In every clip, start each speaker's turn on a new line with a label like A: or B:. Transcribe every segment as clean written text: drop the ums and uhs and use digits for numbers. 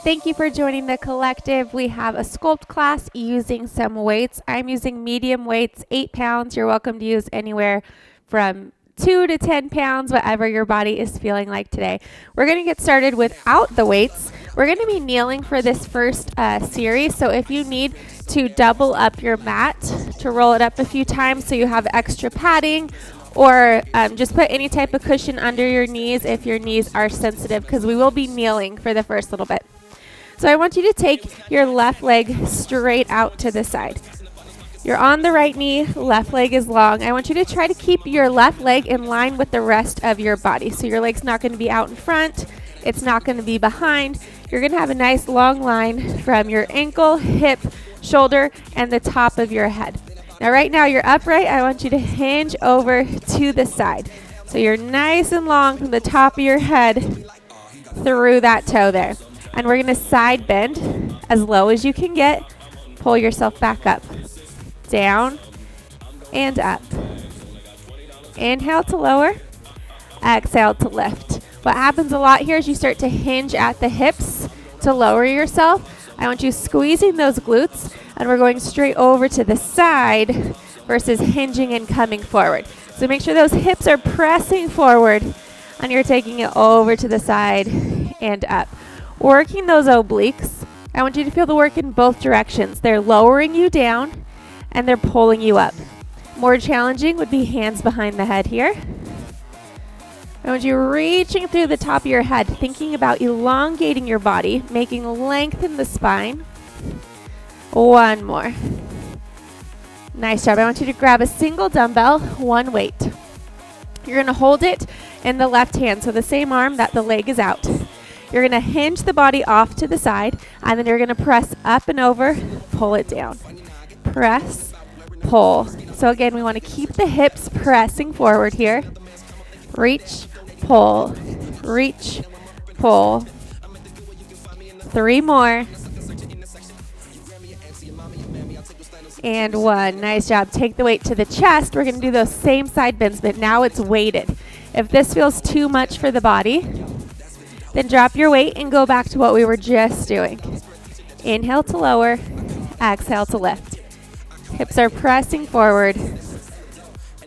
A: Thank you for joining the collective. We have a Sculpt class using some weights. I'm using medium weights, 8 pounds. You're welcome to use anywhere from 2 to 10 pounds, whatever your body is feeling like today. We're going to get started without the weights. We're going to be kneeling for this first series. So if you need to double up your mat, to roll it up a few times so you have extra padding, or just put any type of cushion under your knees if your knees are sensitive, because we will be kneeling for the first little bit. So I want you to take your left leg straight out to the side. You're on the right knee, left leg is long. I want you to try to keep your left leg in line with the rest of your body. So your leg's not going to be out in front. It's not going to be behind. You're going to have a nice long line from your ankle, hip, shoulder, and the top of your head. Now right now you're upright. I want you to hinge over to the side. So you're nice and long from the top of your head through that toe there. And we're going to side bend as low as you can get. Pull yourself back up. Down and up. Inhale to lower. Exhale to lift. What happens a lot here is you start to hinge at the hips to lower yourself. I want you squeezing those glutes, and we're going straight over to the side versus hinging and coming forward. So make sure those hips are pressing forward, and you're taking it over to the side and up. Working those obliques, I want you to feel the work in both directions. They're lowering you down, and they're pulling you up. More challenging would be hands behind the head here. I want you reaching through the top of your head, thinking about elongating your body, making length in the spine. One more. Nice job. I want you to grab a single dumbbell, one weight. You're going to hold it in the left hand, so the same arm that the leg is out. You're going to hinge the body off to the side, and then you're going to press up and over, pull it down. Press, pull. So again, we want to keep the hips pressing forward here. Reach, pull, reach, pull. 3 more. And 1. Nice job. Take the weight to the chest. We're going to do those same side bends, but now it's weighted. If this feels too much for the body, then drop your weight and go back to what we were just doing. Inhale to lower, exhale to lift. Hips are pressing forward.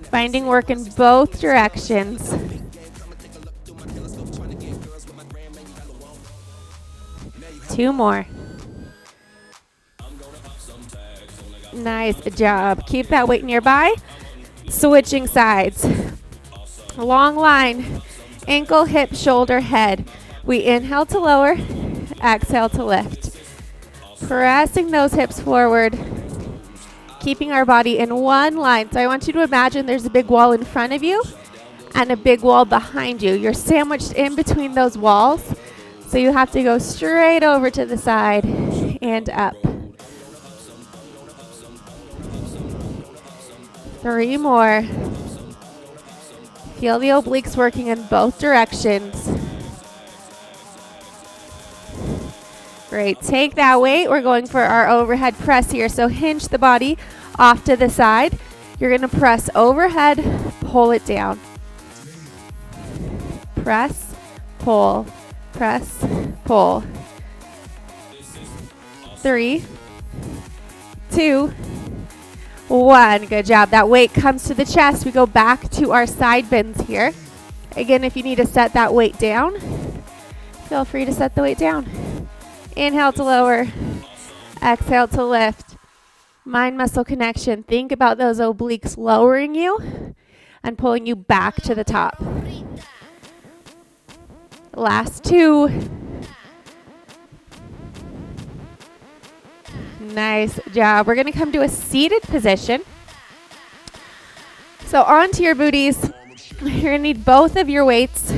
A: Finding work in both directions. Two more. Nice job. Keep that weight nearby. Switching sides. Long line. Ankle, hip, shoulder, head. We inhale to lower. Exhale to lift. Pressing those hips forward. Keeping our body in one line. So I want you to imagine there's a big wall in front of you and a big wall behind you. You're sandwiched in between those walls. So you have to go straight over to the side and up. 3 more. Feel the obliques working in both directions. Great. Take that weight. We're going for our overhead press here. So hinge the body off to the side. You're going to press overhead, pull it down. Press, pull, press, pull. 3, 2, 1. Good job. That weight comes to the chest. We go back to our side bends here. Again, if you need to set that weight down, feel free to set the weight down. Inhale to lower, exhale to lift. Mind-muscle connection. Think about those obliques lowering you and pulling you back to the top. Last 2. Nice job. We're going to come to a seated position. So onto your booties. You're going to need both of your weights.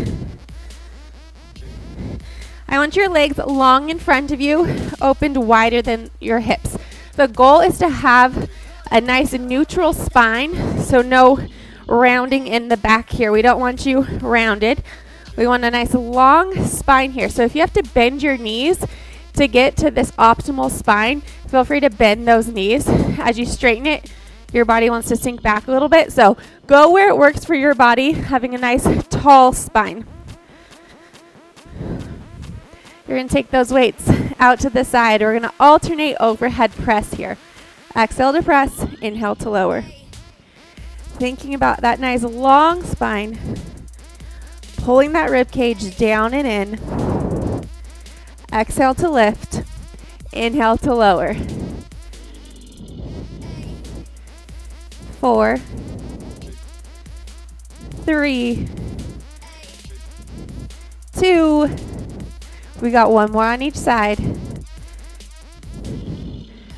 A: I want your legs long in front of you, opened wider than your hips. The goal is to have a nice neutral spine, so no rounding in the back here. We don't want you rounded. We want a nice long spine here. So if you have to bend your knees to get to this optimal spine, feel free to bend those knees. As you straighten it, your body wants to sink back a little bit. So go where it works for your body, having a nice tall spine. You're going to take those weights out to the side. We're going to alternate overhead press here. Exhale to press, inhale to lower. Thinking about that nice long spine, pulling that rib cage down and in. Exhale to lift, inhale to lower. 4, 3, 2. We got one more on each side.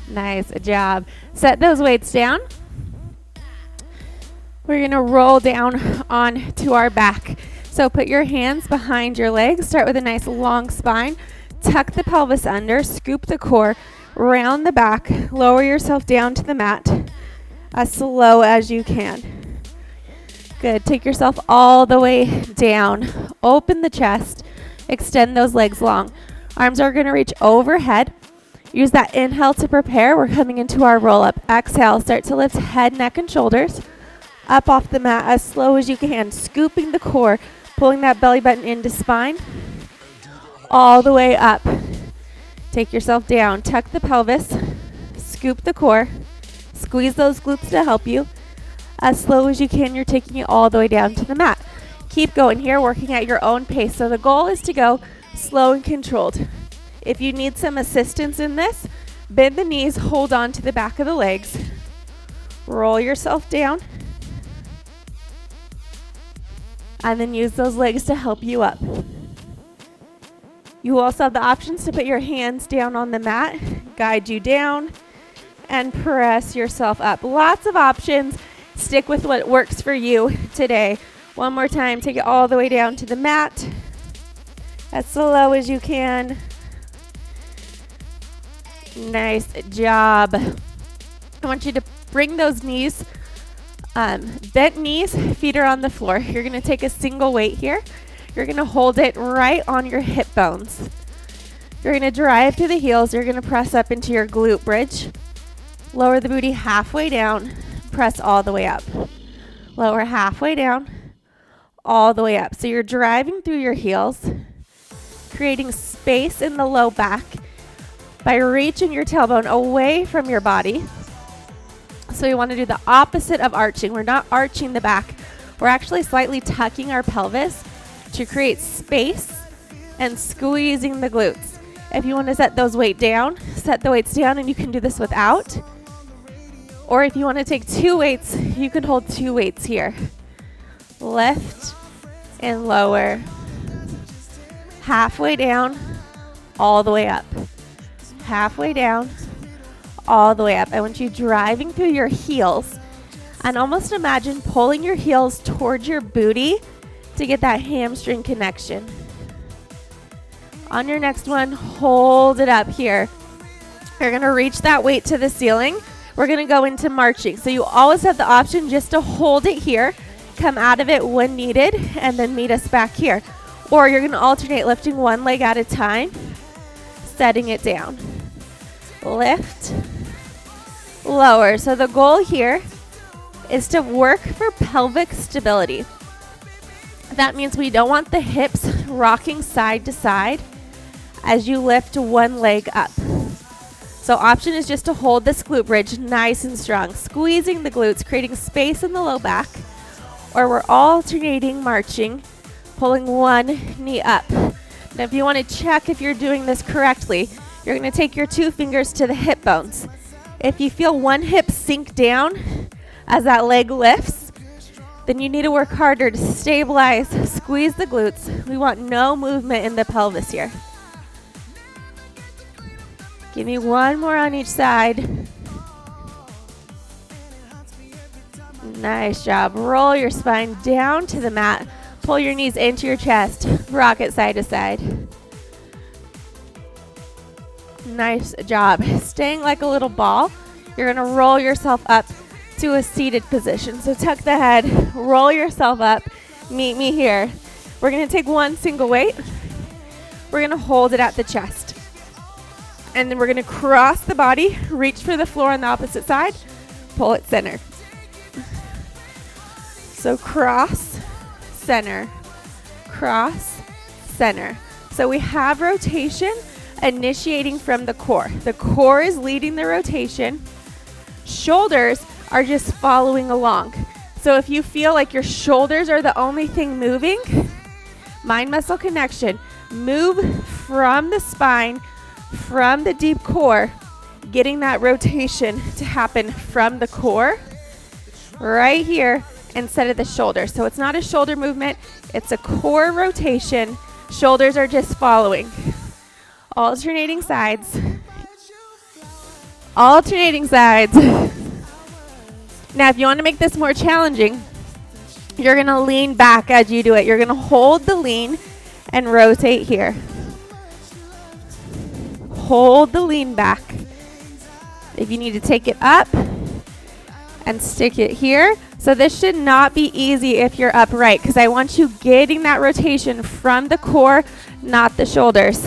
A: Nice job. Set those weights down. We're going to roll down onto our back. So put your hands behind your legs. Start with a nice long spine. Tuck the pelvis under. Scoop the core. Round the back. Lower yourself down to the mat as slow as you can. Good. Take yourself all the way down. Open the chest. Extend those legs long. Arms are going to reach overhead. Use that inhale to prepare. We're coming into our roll-up. Exhale. Start to lift head, neck, and shoulders up off the mat as slow as you can. Scooping the core. Pulling that belly button into spine. All the way up. Take yourself down. Tuck the pelvis. Scoop the core. Squeeze those glutes to help you. As slow as you can, you're taking it all the way down to the mat. Keep going here, working at your own pace. So the goal is to go slow and controlled. If you need some assistance in this, bend the knees, hold on to the back of the legs. Roll yourself down. And then use those legs to help you up. You also have the options to put your hands down on the mat, guide you down, and press yourself up. Lots of options. Stick with what works for you today. One more time, take it all the way down to the mat, as slow as you can. Nice job. I want you to bring those knees, bent knees, feet are on the floor. You're going to take a single weight here. You're going to hold it right on your hip bones. You're going to drive through the heels. You're going to press up into your glute bridge. Lower the booty halfway down. Press all the way up. Lower halfway down. All the way up. So you're driving through your heels, creating space in the low back by reaching your tailbone away from your body. So we want to do the opposite of arching. We're not arching the back. We're actually slightly tucking our pelvis to create space and squeezing the glutes. If you want to set those weights down, set the weights down, and you can do this without. Or if you want to take 2 weights, you can hold 2 weights here. Lift and lower. Halfway down, all the way up. Halfway down, all the way up. I want you driving through your heels and almost imagine pulling your heels towards your booty to get that hamstring connection. On your next one, hold it up here. You're going to reach that weight to the ceiling. We're going to go into marching. So you always have the option just to hold it here, come out of it when needed, and then meet us back here. Or you're going to alternate lifting one leg at a time, setting it down. Lift, lower. So the goal here is to work for pelvic stability. That means we don't want the hips rocking side to side as you lift one leg up. So option is just to hold this glute bridge nice and strong, squeezing the glutes, creating space in the low back. Or we're alternating marching, pulling one knee up. Now if you want to check if you're doing this correctly, you're going to take your 2 fingers to the hip bones. If you feel one hip sink down as that leg lifts, then you need to work harder to stabilize, squeeze the glutes. We want no movement in the pelvis here. Give me one more on each side. Nice job. Roll your spine down to the mat. Pull your knees into your chest. Rock it side to side. Nice job. Staying like a little ball. You're going to roll yourself up to a seated position. So tuck the head, roll yourself up. Meet me here. We're going to take one single weight. We're going to hold it at the chest. And then we're going to cross the body, reach for the floor on the opposite side, pull it center. So cross, center, cross, center. So we have rotation initiating from the core. The core is leading the rotation. Shoulders are just following along. So if you feel like your shoulders are the only thing moving, mind-muscle connection, move from the spine, from the deep core, getting that rotation to happen from the core right here instead of the shoulder. So it's not a shoulder movement, it's a core rotation. Shoulders are just following. Alternating sides. Alternating sides. Now, if you want to make this more challenging, you're going to lean back as you do it. You're going to hold the lean and rotate here. Hold the lean back. If you need to take it up and stick it here. So this should not be easy if you're upright, because I want you getting that rotation from the core, not the shoulders.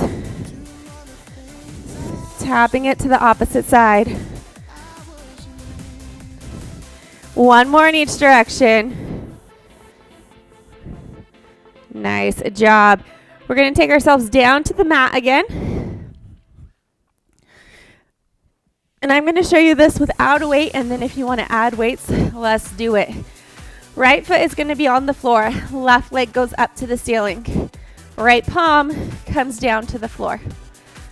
A: Tapping it to the opposite side. One more in each direction. Nice job. We're going to take ourselves down to the mat again. And I'm going to show you this without a weight, and then if you want to add weights, let's do it. Right foot is going to be on the floor. Left leg goes up to the ceiling. Right palm comes down to the floor.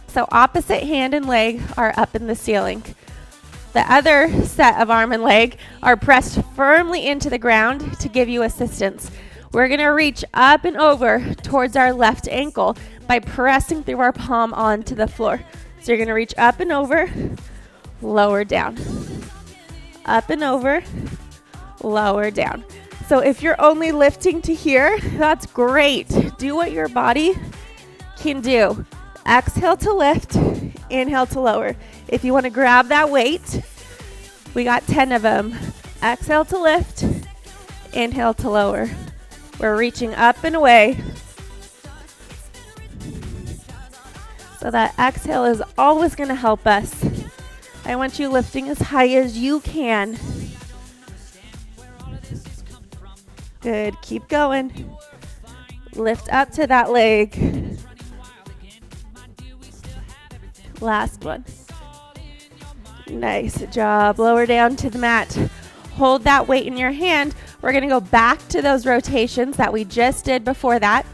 A: So opposite hand and leg are up in the ceiling. The other set of arm and leg are pressed firmly into the ground to give you assistance. We're going to reach up and over towards our left ankle by pressing through our palm onto the floor. So you're going to reach up and over, lower down. Up and over, lower down. So if you're only lifting to here, that's great. Do what your body can do. Exhale to lift, inhale to lower. If you want to grab that weight, we got 10 of them. Exhale to lift, inhale to lower. We're reaching up and away. So that exhale is always going to help us. I want you lifting as high as you can. Good, keep going. Lift up to that leg. Last one. Nice job. Lower down to the mat. Hold that weight in your hand. We're going to go back to those rotations that we just did before that.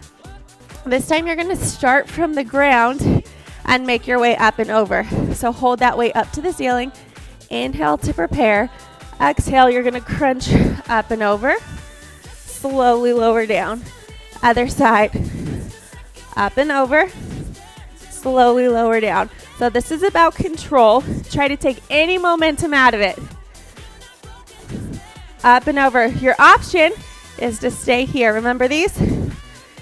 A: This time you're going to start from the ground and make your way up and over. So hold that weight up to the ceiling. Inhale to prepare. Exhale, you're going to crunch up and over. Slowly lower down. Other side. Up and over. Slowly lower down. So this is about control. Try to take any momentum out of it. Up and over. Your option is to stay here. Remember these?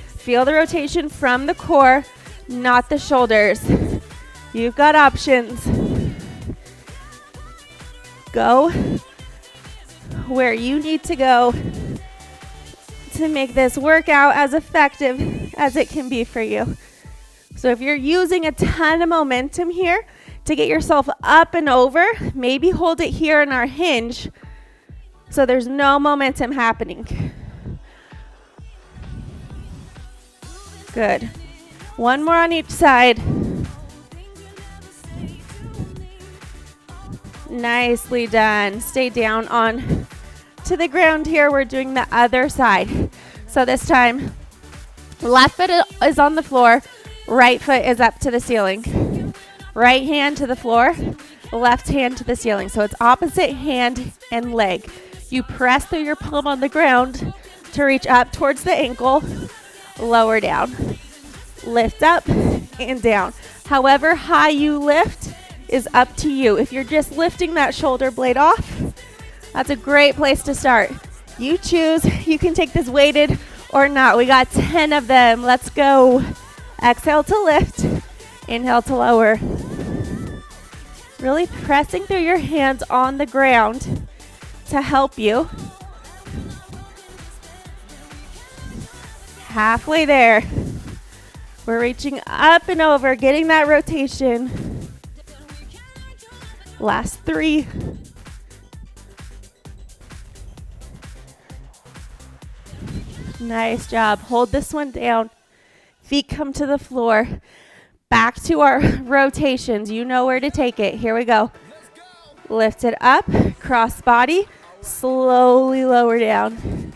A: Feel the rotation from the core, not the shoulders. You've got options. Go where you need to go to make this workout as effective as it can be for you. So if you're using a ton of momentum here to get yourself up and over, maybe hold it here in our hinge so there's no momentum happening. Good. One more on each side. Nicely done. Stay down on to the ground here. We're doing the other side. So this time, left foot is on the floor. Right foot is up to the ceiling. Right hand to the floor, left hand to the ceiling. So it's opposite hand and leg. You press through your palm on the ground to reach up towards the ankle, lower down. Lift up and down. However high you lift is up to you. If you're just lifting that shoulder blade off, that's a great place to start. You choose. You can take this weighted or not. We got 10 of them. Let's go. Exhale to lift, inhale to lower. Really pressing through your hands on the ground to help you. Halfway there. We're reaching up and over, getting that rotation. Last 3. Nice job. Hold this one down. Feet come to the floor. Back to our rotations. You know where to take it. Here we go. Lift it up, cross body, slowly lower down.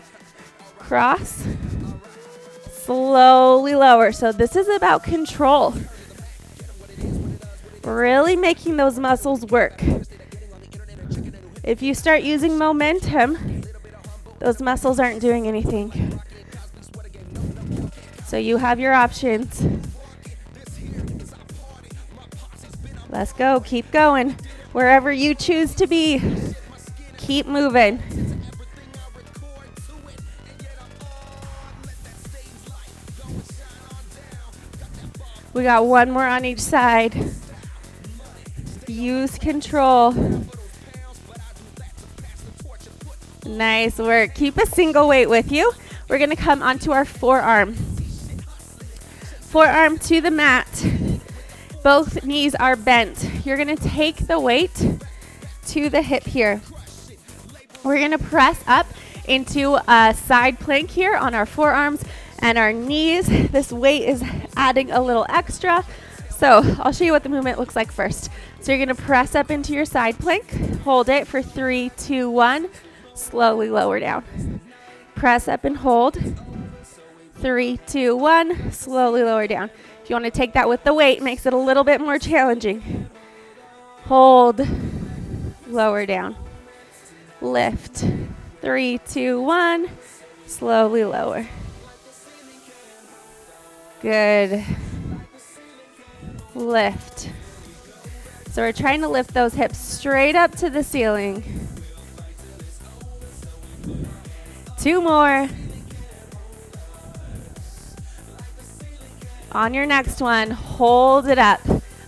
A: Cross, slowly lower. So this is about control. Really making those muscles work. If you start using momentum, those muscles aren't doing anything. So you have your options. Let's go, keep going. Wherever you choose to be, keep moving. We got one more on each side. Use control. Nice work. Keep a single weight with you. We're gonna come onto our forearm. Forearm to the mat. Both knees are bent. You're gonna take the weight to the hip here. We're gonna press up into a side plank here on our forearms and our knees. This weight is adding a little extra. So I'll show you what the movement looks like first. So you're gonna press up into your side plank. Hold it for 3, 2, 1. Slowly lower down. Press up and hold. 3, 2, 1. Slowly lower down. If you want to take that with the weight, it makes it a little bit more challenging. Hold. Lower down. Lift. 3, 2, 1. Slowly lower. Good. Lift. So we're trying to lift those hips straight up to the ceiling. 2 more. On your next one, hold it up.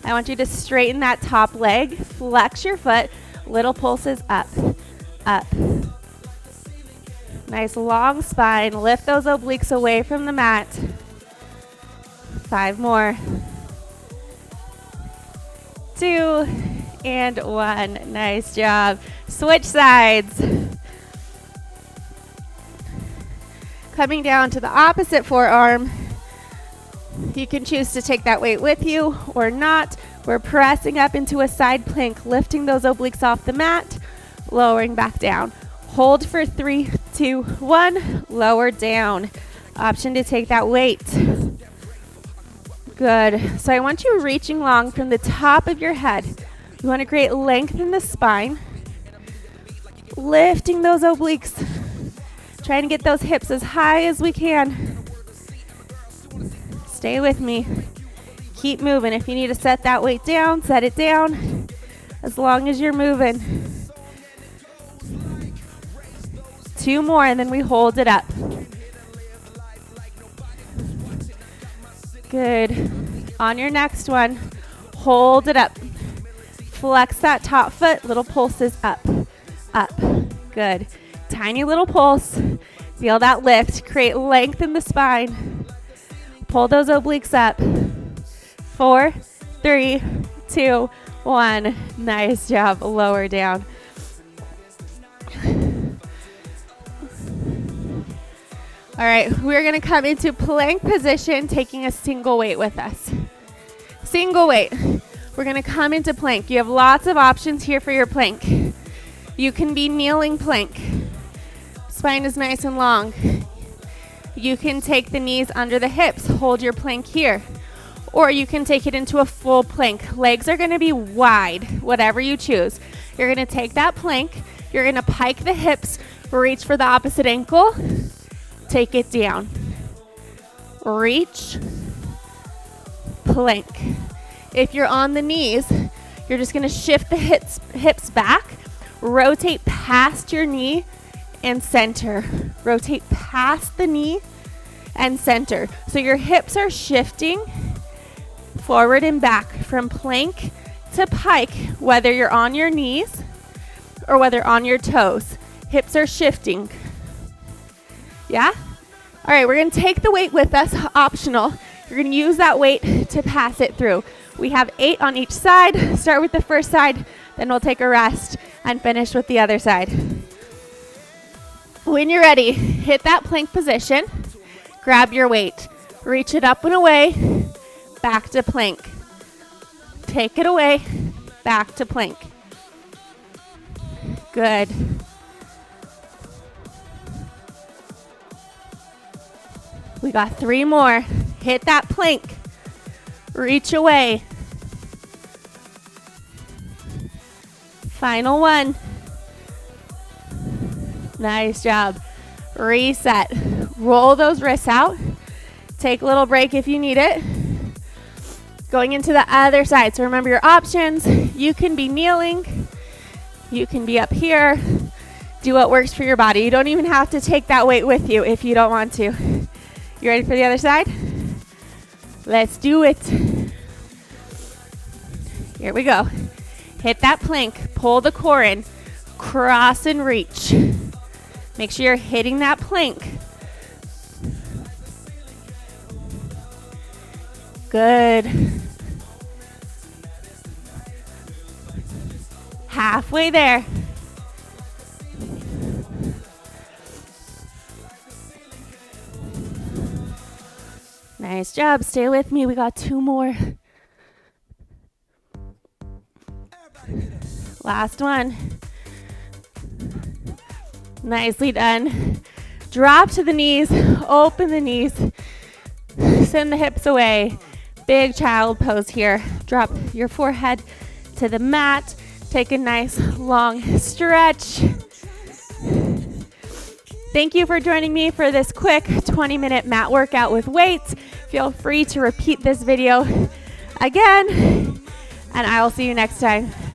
A: I want you to straighten that top leg, flex your foot, little pulses up, up. Nice long spine, lift those obliques away from the mat. 5 more. 2 and 1, nice job. Switch sides. Coming down to the opposite forearm. You can choose to take that weight with you or not. We're pressing up into a side plank, lifting those obliques off the mat, lowering back down. Hold for 3, 2, 1, lower down. Option to take that weight. Good. So I want you reaching long from the top of your head. You want to create length in the spine. Lifting those obliques. Trying to get those hips as high as we can. Stay with me. Keep moving. If you need to set that weight down, set it down. As long as you're moving. 2 more and then we hold it up. Good. On your next one, hold it up. Flex that top foot, little pulses up, up. Good. Tiny little pulse. Feel that lift. Create length in the spine. Pull those obliques up. 4, 3, 2, 1. Nice job. Lower down. All right, we're gonna come into plank position, taking a single weight with us. Single weight. We're gonna come into plank. You have lots of options here for your plank. You can be kneeling plank. Spine is nice and long. You can take the knees under the hips, hold your plank here. Or you can take it into a full plank. Legs are gonna be wide, whatever you choose. You're gonna take that plank, you're gonna pike the hips, reach for the opposite ankle, take it down. Reach, plank. If you're on the knees, you're just gonna shift the hips back, rotate past your knee and center. Rotate past the knee and center. So your hips are shifting forward and back from plank to pike, whether you're on your knees or whether on your toes. Hips are shifting. Yeah? All right, we're gonna take the weight with us, optional. You're gonna use that weight to pass it through. We have 8 on each side. Start with the first side, then we'll take a rest and finish with the other side. When you're ready, hit that plank position, grab your weight. Reach it up and away, back to plank. Take it away, back to plank. Good. We got 3 more. Hit that plank. Reach away. Final one. Nice job. Reset. Roll those wrists out. Take a little break if you need it. Going into the other side. So remember your options. You can be kneeling. You can be up here. Do what works for your body. You don't even have to take that weight with you if you don't want to. You ready for the other side? Let's do it. Here we go. Hit that plank. Pull the core in. Cross and reach. Make sure you're hitting that plank. Good. Halfway there. Nice job. Stay with me. We got 2 more. Last one. Nicely done. Drop to the knees. Open the knees. Send the hips away. Big child pose here. Drop your forehead to the mat. Take a nice long stretch. Thank you for joining me for this quick 20-minute mat workout with weights. Feel free to repeat this video again, and I will see you next time.